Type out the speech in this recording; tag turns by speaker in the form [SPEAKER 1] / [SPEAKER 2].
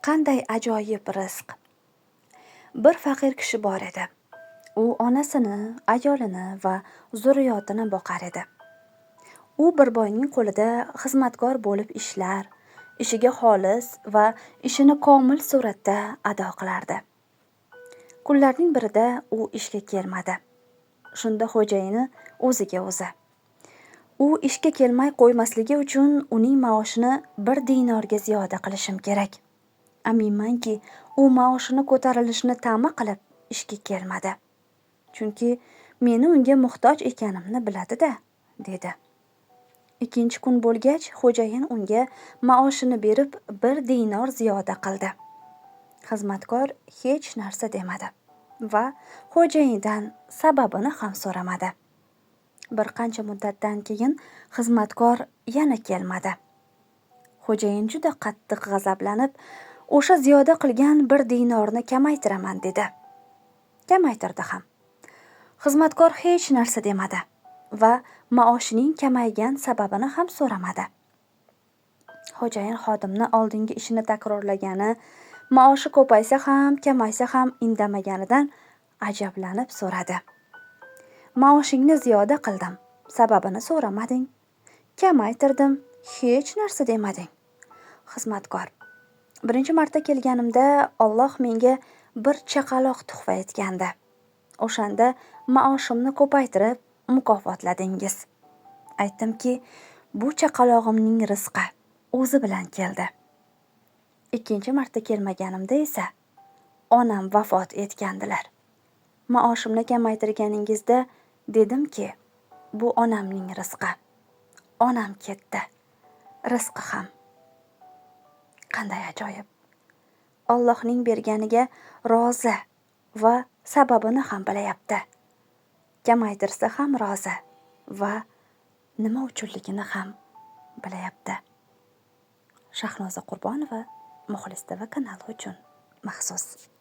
[SPEAKER 1] Qanday ajoyib rizq. Bir faqir kishi bor edi. U onasini, ayolini va zurriyotini boqar edi. U bir boyning qo'lida xizmatkor bo'lib ishlar, ishiga xolis va ishini komil suratda ado qilardi. Kunlarning birida u ishga kelmadi. Shunda xo'jayini o'ziga o'zi: u ishga kelmay qo'ymasligi uchun uning maoshini 1 dinorga ziyoda qilishim kerak. Aminmanki, u maoshini ko'tarilishini ta'ma qilib ishga kelmadi. Chunki meni unga muhtoj ekanimni biladi-da, dedi. Ikkinchi kun bo'lgach, xo'jayin unga maoshini berib 1 dinor ziyoda qildi. Xizmatkor hech narsa demadi va xo'jayindan sababini ham so'ramadi. Bir qancha muddatdan keyin xizmatkor yana kelmadi. Xo'jayin juda qattiq g'azablanib, o'sha ziyoda qilgan 1 dinorni kamaytiraman dedi. Kamaytirdi ham. Xizmatkor hech narsa demadi va maoshining kamaygan sababini ham so'ramadi. Xo'jayin xodimni oldingi ishini takrorlagani, maoshi ko'paysa ham, kamaysa ham indamaganidan ajablanib so'radi. Maoshingni ziyoda qildim, sababini so'ramading. Kamaytirdim, hech narsa demading. Xizmatkor: birinchi marta kelganimda Alloh menga bir chaqaloq tuhfa etgandi. O'shanda maoshimni ko'paytirib mukofotladingiz. Aytdimki, bu chaqalog'imning rizqi o'zi bilan keldi. Ikkinchi marta kelmaganimda esa onam vafot etgandilar. Maoshimni kamaytirganingizda dedimki, bu onamning rizqi. Onam ketdi, rizqi ham. Qanday ajoyib. Allohning berganiga rozi va sababini ham bilayapti. Kamaytirsa ham rozi va nima uchunligini ham bilayapti. Shahnoza Qurbonova, Muxlis TV kanali uchun maxsus.